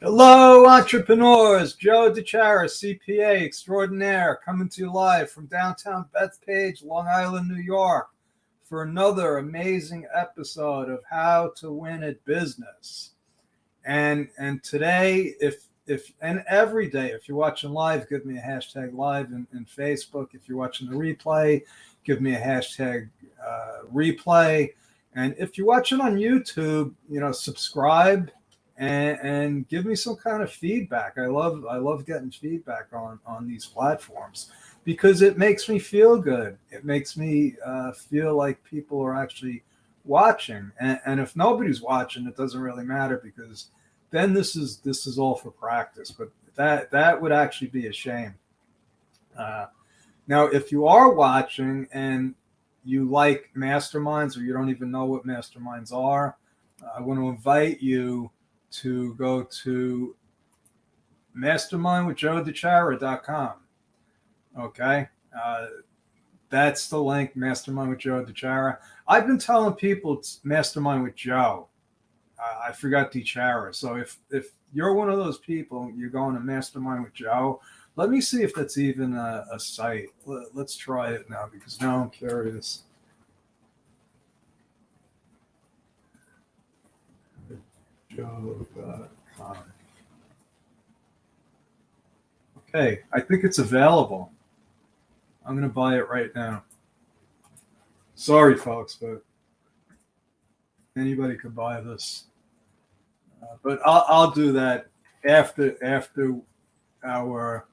Hello, entrepreneurs. Joe DeChara, CPA extraordinaire, coming to you live from downtown Bethpage, Long Island, New York, for another amazing episode of How to Win at Business. And today, if and every day, if you're watching live, give me a hashtag live in Facebook. If you're watching the replay, give me a hashtag replay. And if you're watching on YouTube, subscribe and give me some kind of feedback. I love getting feedback on these platforms because it makes me feel good. It makes me feel like people are actually watching. And if nobody's watching, it doesn't really matter because then this is all for practice. But that would actually be a shame. Now, if you are watching and you like masterminds or you don't even know what masterminds are, I want to invite you to go to mastermindwithjoedechara.com. Okay. That's the link, Mastermind with Joe DeChara. I've been telling people it's Mastermind with Joe. I forgot DeChara. So if you're one of those people, you're going to Mastermind with Joe, let me see if that's even a site. Let's try it now because now I'm curious. Joe.com. Okay, I think it's available. I'm going to buy it right now. Sorry, folks, but anybody could buy this. But I'll do that after our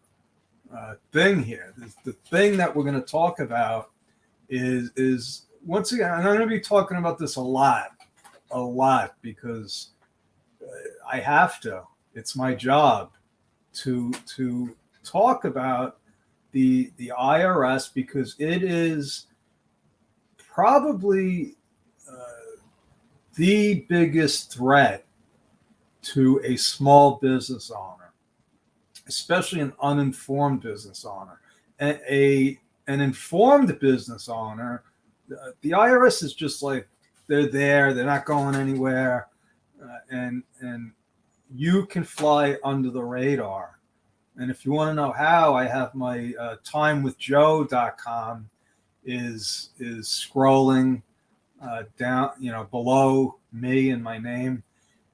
thing here. The thing that we're going to talk about is once again, I'm going to be talking about this a lot because I have to. It's my job to talk about the IRS because it is probably the biggest threat to a small business owner, especially an uninformed business owner. An informed business owner, the IRS is just like they're there, they're not going anywhere, and you can fly under the radar. And if you want to know how, I have my timewithjoe.com is scrolling down, below me and my name.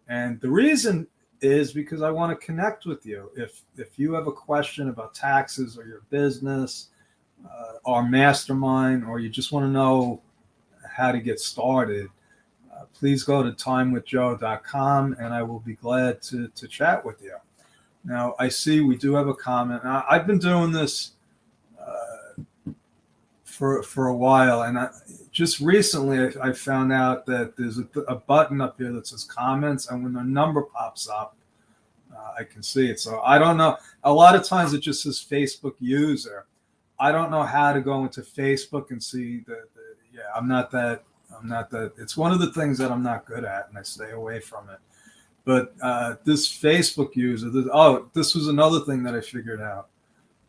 And the reason is because I want to connect with you. If you have a question about taxes or your business, or mastermind, or you just want to know how to get started, please go to timewithjoe.com and I will be glad to chat with you. Now, I see we do have a comment. Now, I've been doing this for a while, and just recently I found out that there's a button up here that says comments, and when the number pops up, I can see it. So I don't know. A lot of times it just says Facebook user. I don't know how to go into Facebook and see I'm not that. It's one of the things that I'm not good at, and I stay away from it. But this Facebook user, this was another thing that I figured out.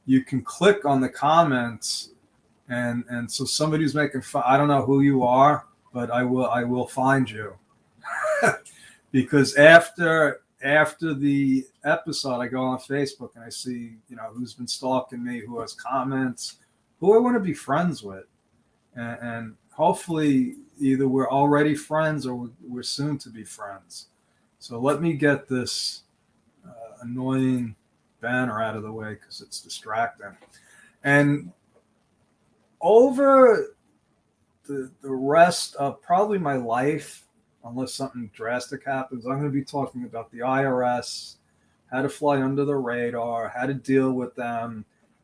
You can click on the comments, and so somebody's making fun. I don't know who you are, but I will find you because after the episode, I go on Facebook and I see who's been stalking me, who has comments, who I want to be friends with, and hopefully either we're already friends or we're soon to be friends. So let me get this annoying banner out of the way because it's distracting. And over the rest of probably my life, unless something drastic happens, I'm going to be talking about the IRS, how to fly under the radar, how to deal with them,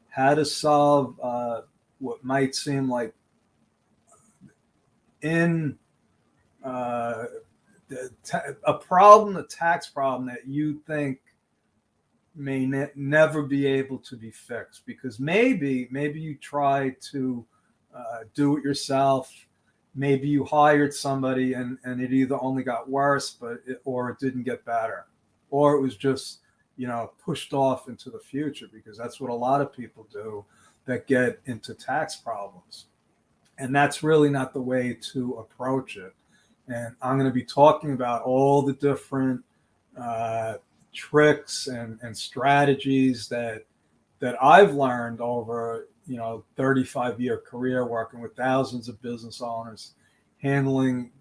how to solve what might seem like a problem, a tax problem that you think may never be able to be fixed because maybe you tried to do it yourself. Maybe you hired somebody and it either only got worse, or it didn't get better, or it was just pushed off into the future because that's what a lot of people do that get into tax problems, and that's really not the way to approach it. And I'm going to be talking about all the different tricks and strategies that I've learned over 35-year career working with thousands of business owners, handling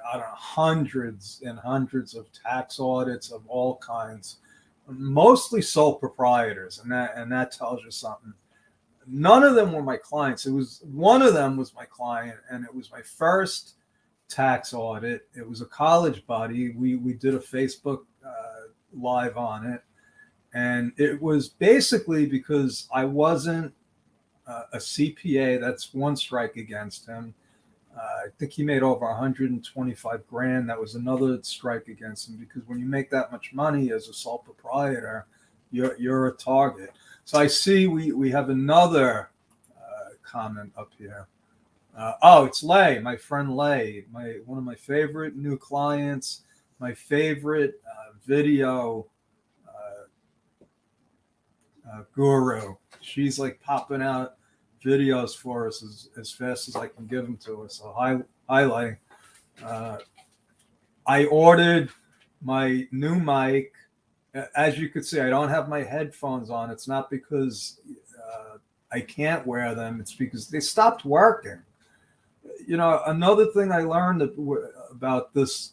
I don't know, hundreds and hundreds of tax audits of all kinds, mostly sole proprietors, and that tells you something. None of them were my clients. It was one of them was my client, and it was my first tax audit. It was a college buddy. We did a Facebook live on it, and it was basically because I wasn't a CPA. That's one strike against him. I think he made over 125 grand. That was another strike against him, because when you make that much money as a sole proprietor, you're a target. So I see we have another comment up here. It's Lay, my friend Lay, one of my favorite new clients, my favorite video guru. She's like popping out videos for us as fast as I can give them to her. So hi Lay. I ordered my new mic. As you could see, I don't have my headphones on. It's not because I can't wear them. It's because they stopped working. Another thing I learned about this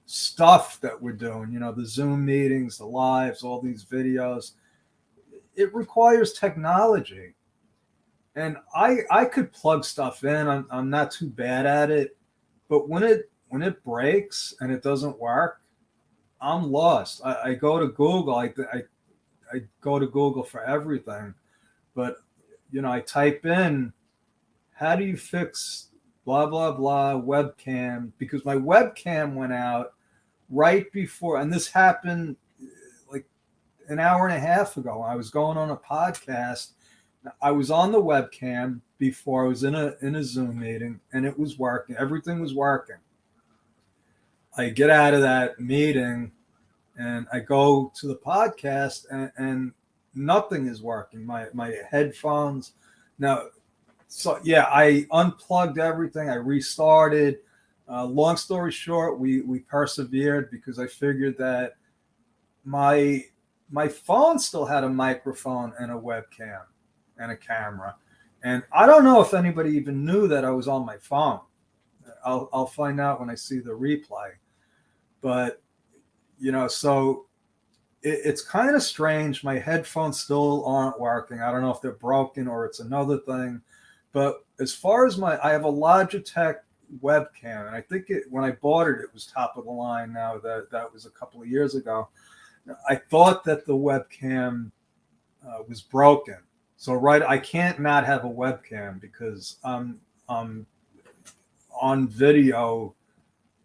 stuff that we're doing, the Zoom meetings, the lives, all these videos, it requires technology. And I could plug stuff in. I'm not too bad at it. But when it breaks and it doesn't work, I'm lost. I go to Google. I go to Google for everything. But, I type in, how do you fix blah, blah, blah webcam? Because my webcam went out right before, and this happened like an hour and a half ago. I was going on a podcast. I was on the webcam before I was in a Zoom meeting, and it was working. Everything was working. I get out of that meeting and I go to the podcast, and nothing is working. My headphones. Now, so yeah, I unplugged everything. I restarted. Long story short, we persevered because I figured that my phone still had a microphone and a webcam and a camera. And I don't know if anybody even knew that I was on my phone. I'll find out when I see the replay. But, so it's kind of strange. My headphones still aren't working. I don't know if they're broken or it's another thing. But as far as I have a Logitech webcam, and I think when I bought it, it was top of the line. Now that was a couple of years ago. I thought that the webcam was broken. So I can't not have a webcam because I'm on video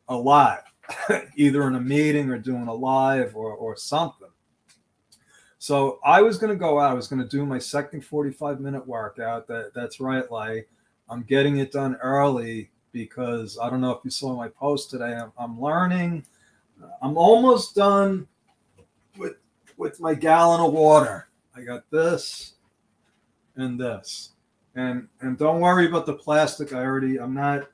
a lot, either in a meeting or doing a live or something. So I was going to go out. I was going to do my second 45-minute workout. That's right, Lay. I'm getting it done early because I don't know if you saw my post today. I'm learning. I'm almost done with my gallon of water. I got this and this. And don't worry about the plastic. I'm not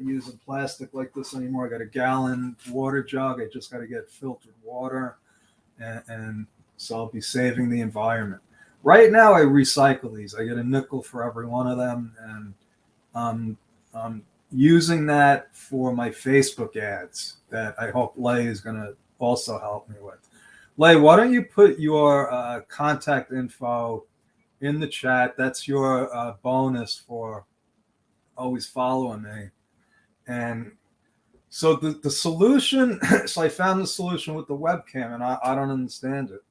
using plastic like this anymore. I got a gallon water jug. I just got to get filtered water, and so I'll be saving the environment. Right now, I recycle these. I get a nickel for every one of them, and I'm using that for my Facebook ads that I hope Lay is going to also help me with. Lay, why don't you put your contact info in the chat? That's your bonus for always following me. And so the solution, so I found the solution with the webcam, and I don't understand it.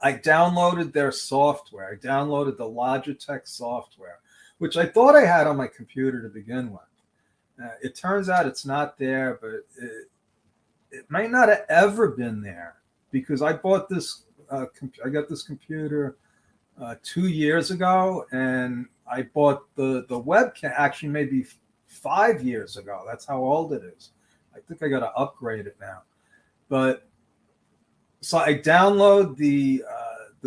I downloaded their software. I downloaded the Logitech software, which I thought I had on my computer to begin with. It turns out it's not there, but it might not have ever been there because I bought this. I got this computer 2 years ago, and I bought the webcam actually maybe 5 years ago. That's how old it is. I think I got to upgrade it now. But so I download the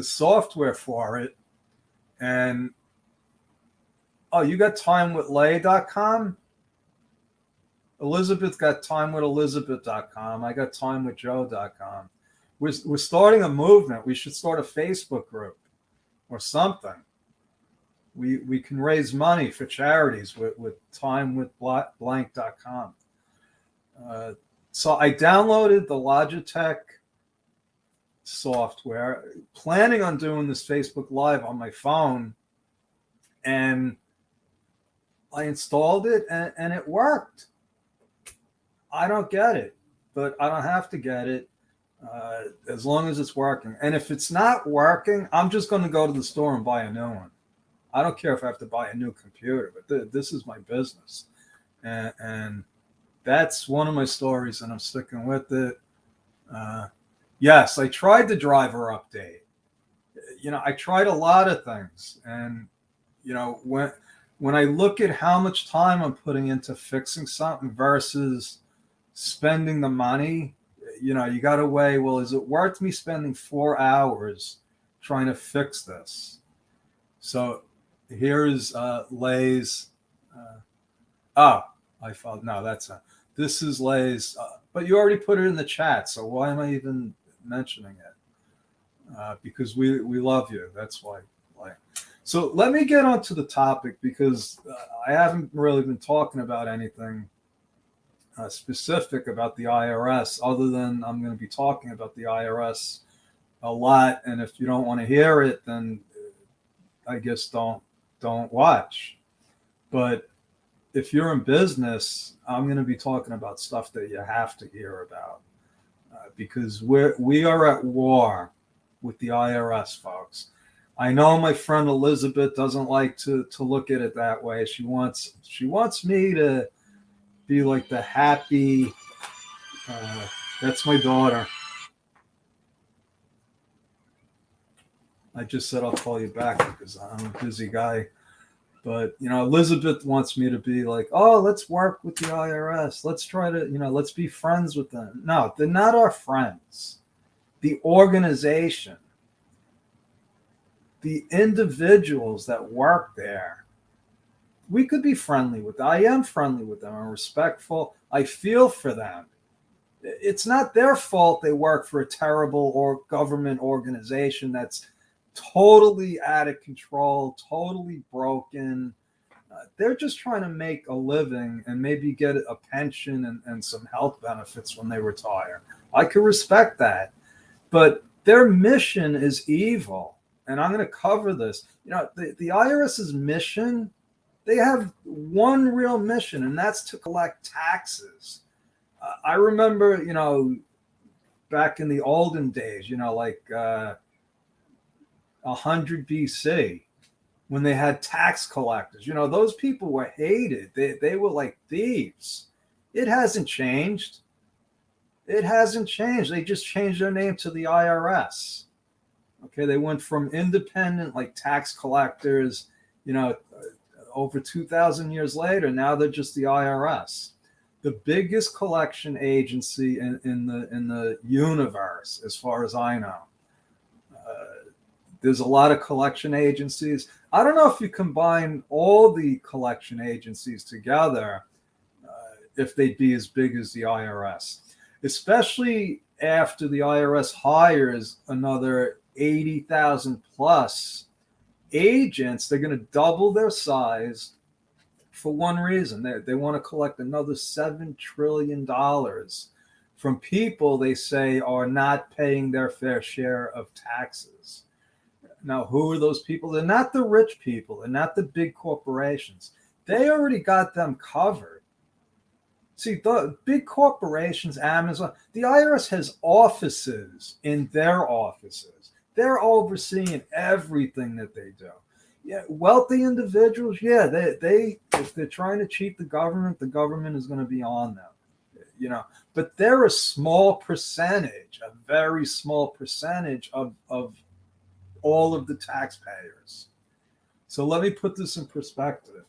software for it, and you got timewithlay.com? Elizabeth got timewithelizabeth.com. I got timewithjoe.com. we're starting a movement. We should start a Facebook group or something. We can raise money for charities with timewithblank.com. So I downloaded the Logitech software, planning on doing this Facebook Live on my phone, and I installed it and it worked. I don't get it, but I don't have to get it as long as it's working. And if it's not working, I'm just going to go to the store and buy a new one. I don't care if I have to buy a new computer, but this is my business. And that's one of my stories, and I'm sticking with it. Yes, I tried the driver update. I tried a lot of things. And, when I look at how much time I'm putting into fixing something versus spending the money, you got to weigh, well, is it worth me spending 4 hours trying to fix this? So here's Lay's. I found, no, that's not. This is Lay's, but you already put it in the chat, so why am I even mentioning it? Because we love you. That's why. So let me get on to the topic, because I haven't really been talking about anything specific about the IRS, other than I'm going to be talking about the IRS a lot. And if you don't want to hear it, then I guess don't watch. But if you're in business, I'm going to be talking about stuff that you have to hear about, because we are at war with the IRS, folks. I know my friend Elizabeth doesn't like to look at it that way. She wants me to be like the happy. That's my daughter. I just said I'll call you back because I'm a busy guy. But, Elizabeth wants me to be like, oh, let's work with the IRS. Let's try to, let's be friends with them. No, they're not our friends. The organization, the individuals that work there, we could be friendly with them. I am friendly with them. I'm respectful. I feel for them. It's not their fault they work for a terrible government organization that's totally out of control, totally broken. They're just trying to make a living and maybe get a pension and some health benefits when they retire. I could respect that. But their mission is evil. And I'm going to cover this. The IRS's mission, they have one real mission, and that's to collect taxes. I remember, back in the olden days, like 100 BC, when they had tax collectors. Those people were hated. They were like thieves. It hasn't changed. It hasn't changed. They just changed their name to the IRS. Okay, they went from independent, like tax collectors, over 2,000 years later. Now they're just the IRS, the biggest collection agency in the universe, as far as I know. There's a lot of collection agencies. I don't know if you combine all the collection agencies together, if they'd be as big as the IRS, especially after the IRS hires another 80,000 plus agents. They're going to double their size for one reason. They want to collect another $7 trillion from people they say are not paying their fair share of taxes. Now, who are those people? They're not the rich people. They're not the big corporations. They already got them covered. See, the big corporations, Amazon, the IRS has offices in their offices. They're overseeing everything that they do. Yeah, wealthy individuals, yeah, they if they're trying to cheat the government is going to be on them. But they're a small percentage, a very small percentage of all of the taxpayers. So let me put this in perspective.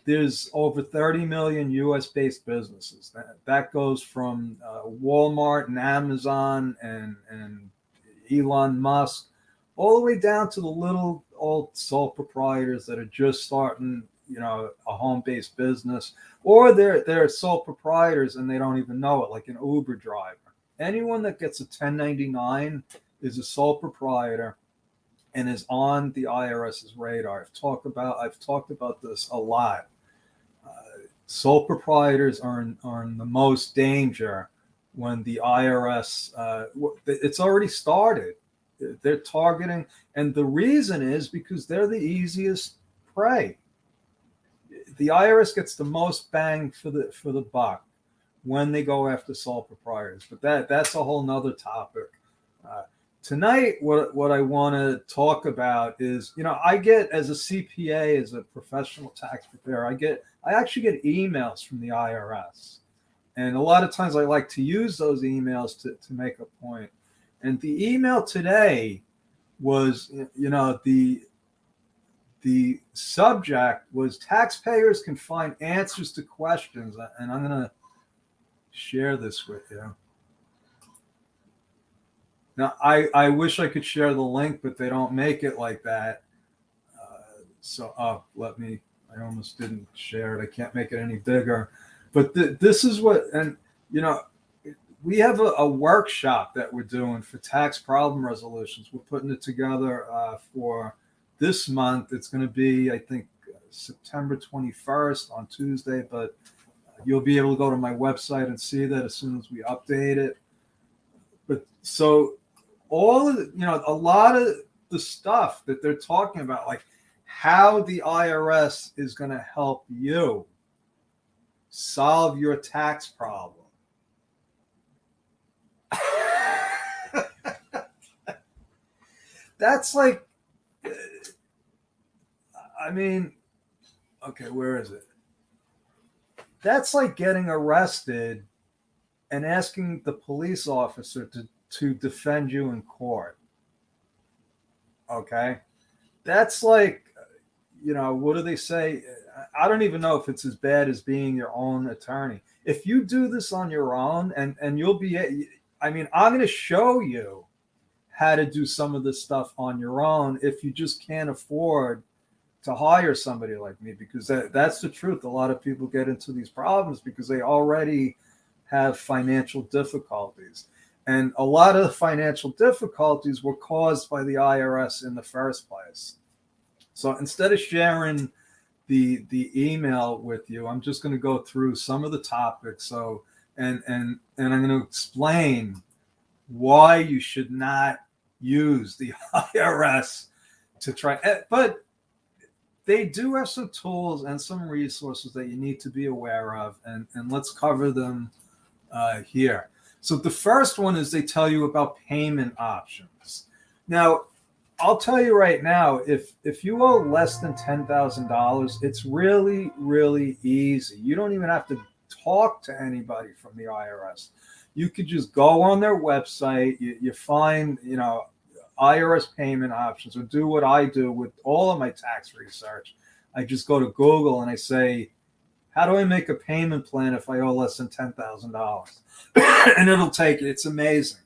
There's over 30 million US-based businesses. That goes from Walmart and Amazon and Elon Musk, all the way down to the little old sole proprietors that are just starting, a home-based business, or they're sole proprietors and they don't even know it, like an Uber driver. anyone that gets a 1099 is a sole proprietor and is on the IRS's radar. I've talked about this a lot. Sole proprietors are in the most danger when the IRS, it's already started. They're targeting, and the reason is because they're the easiest prey. The IRS gets the most bang for the buck when they go after sole proprietors, but that's a whole nother topic. Tonight, what I want to talk about is, I get, as a CPA, as a professional tax preparer, I actually get emails from the IRS. And a lot of times I like to use those emails to make a point. And the email today was, the subject was taxpayers can find answers to questions. And I'm going to share this with you. Now, I wish I could share the link, but they don't make it like that. I almost didn't share it. I can't make it any bigger. But this is what, and we have a workshop that we're doing for tax problem resolutions. We're putting it together for this month. It's going to be, I think, September 21st on Tuesday, but you'll be able to go to my website and see that as soon as we update it. But so all of a lot of the stuff that they're talking about, like how the IRS is going to help you solve your tax problem. That's like, okay, where is it? That's like getting arrested and asking the police officer to defend you in court. Okay? That's like, what do they say? I don't even know if it's as bad as being your own attorney. If you do this on your own, and you'll be, I'm going to show you how to do some of this stuff on your own if you just can't afford to hire somebody like me, because that's the truth. A lot of people get into these problems because they already have financial difficulties. And a lot of the financial difficulties were caused by the IRS in the first place. So instead of sharing the email with you, I'm just going to go through some of the topics. So and I'm going to explain why you should not use the IRS to try. But they do have some tools and some resources that you need to be aware of, and let's cover them here. So the first one is they tell you about payment options. Now, I'll tell you right now, if you owe less than $10,000, it's really, really easy. You don't even have to talk to anybody from the IRS. You could just go on their website, you find, IRS payment options, or do what I do with all of my tax research. I just go to Google and I say, how do I make a payment plan if I owe less than $10,000? And it'll take it. It's amazing.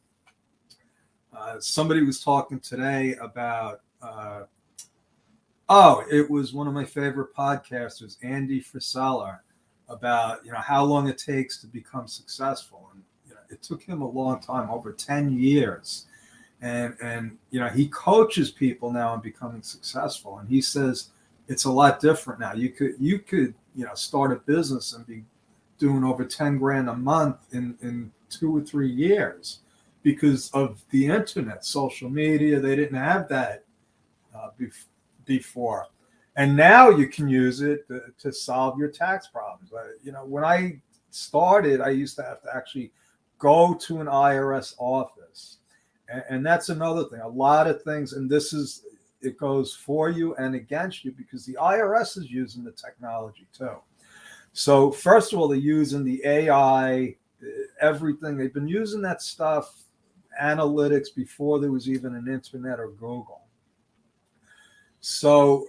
Somebody was talking today about, it was one of my favorite podcasters, Andy Frisella, about, how long it takes to become successful. And it took him a long time, over 10 years. And he coaches people now in becoming successful. And he says it's a lot different now. You could start a business and be doing over 10 grand a month in 2 or 3 years because of the internet, social media. They didn't have that before. And now you can use it to solve your tax problems. When I started, I used to have to actually go to an IRS office. And that's another thing. A lot of things, and it goes for you and against you because the IRS is using the technology too. So first of all, they're using the AI, everything. They've been using that stuff, analytics, before there was even an internet or Google. So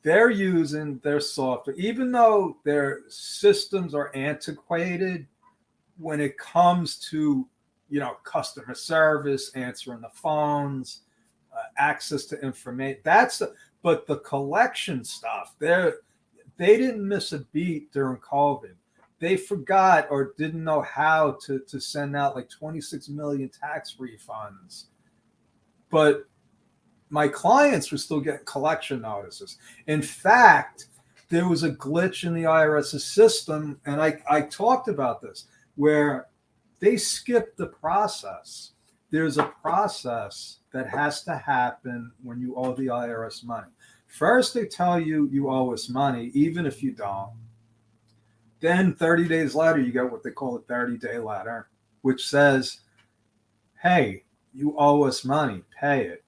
they're using their software, even though their systems are antiquated when it comes to customer service, answering the phones, access to information. But the collection stuff, they didn't miss a beat during COVID. they forgot or didn't know how to send out like 26 million tax refunds. But my clients were still getting collection notices. In fact, there was a glitch in the IRS's system, and I talked about this, where they skipped the process. There's a process that has to happen when you owe the IRS money. First, they tell you you owe us money, even if you don't. Then 30 days later, you get what they call a 30-day letter, which says, hey, you owe us money, pay it.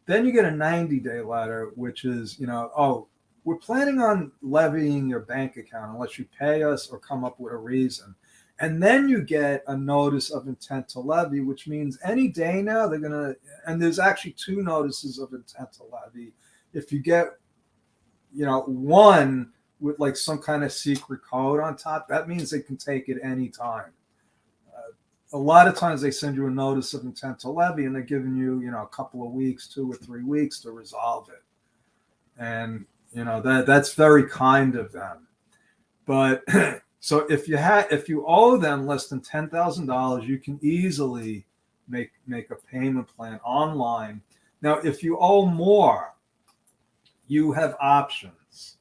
Then you get a 90-day letter, which is, oh, we're planning on levying your bank account unless you pay us or come up with a reason. And then you get a notice of intent to levy, which means any day now they're going to, and there's actually 2 notices of intent to levy. If you get, one with like some kind of secret code on top, that means they can take it anytime. A lot of times they send you a notice of intent to levy and they're giving you, a couple of weeks, 2 or 3 weeks to resolve it. And, that's very kind of them. But so if you owe them less than $10,000, you can easily make a payment plan online. Now, if you owe more, you have options.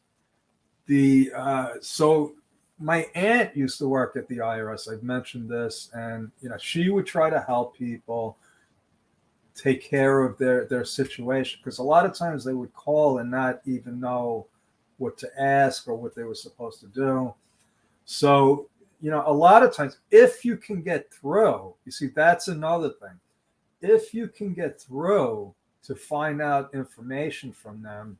So my aunt used to work at the IRS. I've mentioned this, and she would try to help people take care of their situation, because a lot of times they would call and not even know what to ask or what they were supposed to do. So, a lot of times, if you can get through, you see, that's another thing. If you can get through to find out information from them,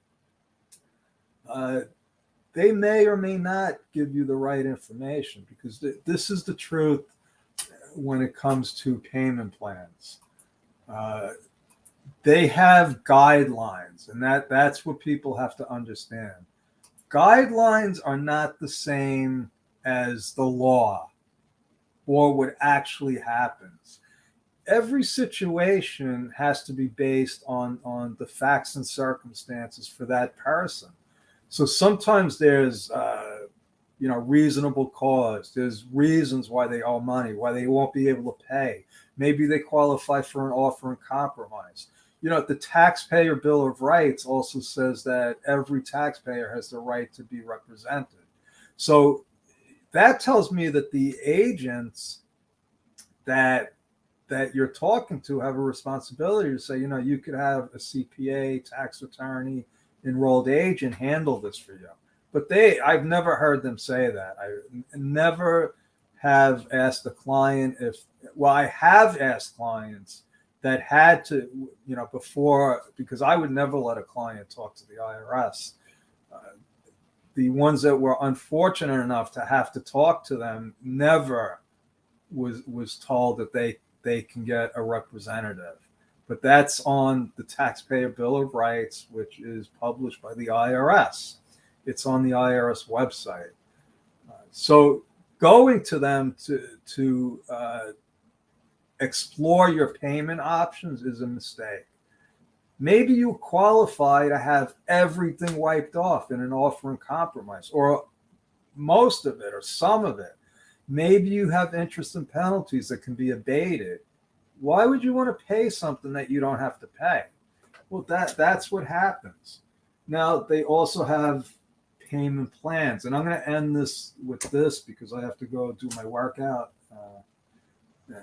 they may or may not give you the right information, because this is the truth when it comes to payment plans. They have guidelines, and that's what people have to understand. Guidelines are not the same as the law or what actually happens. Every situation has to be based on the facts and circumstances for that person. So sometimes there's, reasonable cause. There's reasons why they owe money, why they won't be able to pay. Maybe they qualify for an offer in compromise. The Taxpayer Bill of Rights also says that every taxpayer has the right to be represented. So that tells me that the agents that you're talking to have a responsibility to say, you could have a CPA, tax attorney, enrolled agent handle this for you. But I've never heard them say that. I never have asked a client I have asked clients that had to, before, because I would never let a client talk to the IRS. The ones that were unfortunate enough to have to talk to them never was told that they can get a representative. But that's on the Taxpayer Bill of Rights, which is published by the IRS. It's on the IRS website. So going to them to explore your payment options is a mistake. Maybe you qualify to have everything wiped off in an offer in compromise, or most of it, or some of it. Maybe you have interest and penalties that can be abated. Why would you want to pay something that you don't have to pay? Well, that's what happens. Now, they also have payment plans, and I'm going to end this with this because I have to go do my workout.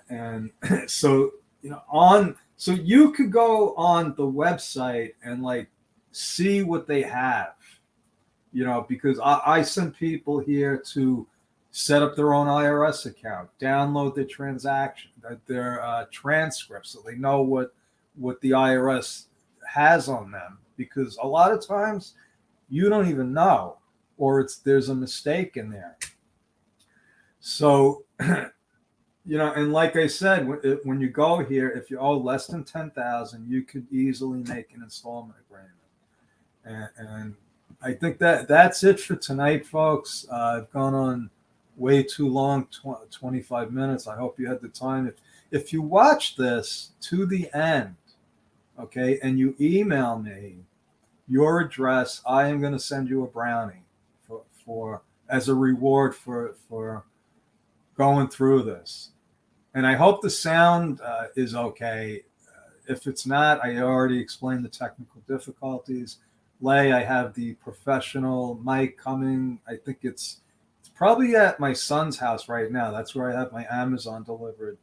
And so, so you could go on the website and see what they have, because I send people here to set up their own IRS account, download their their transcripts, so they know what the IRS has on them, because a lot of times you don't even know, or there's a mistake in there. So, and like I said, when you go here, if you owe less than $10,000, you could easily make an installment agreement. And I think that's it for tonight, folks. I've gone on way too long, 25 minutes. I hope you had the time. If you watch this to the end, okay, and you email me your address, I am going to send you a brownie for as a reward for going through this. And I hope the sound is okay. If it's not, I already explained the technical difficulties. Lay, I have the professional mic coming. I think it's probably at my son's house right now. That's where I have my Amazon delivered,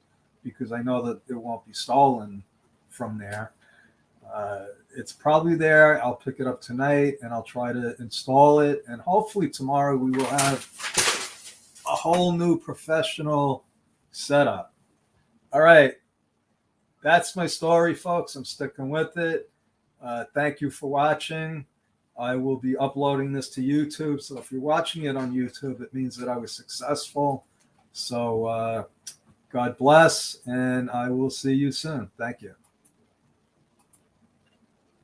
because I know that it won't be stolen from there. It's probably there. I'll pick it up tonight and I'll try to install it. And hopefully tomorrow we will have a whole new professional setup. All right. That's my story, folks. I'm sticking with it. Thank you for watching. I will be uploading this to YouTube. So if you're watching it on YouTube, it means that I was successful. So God bless, and I will see you soon. Thank you.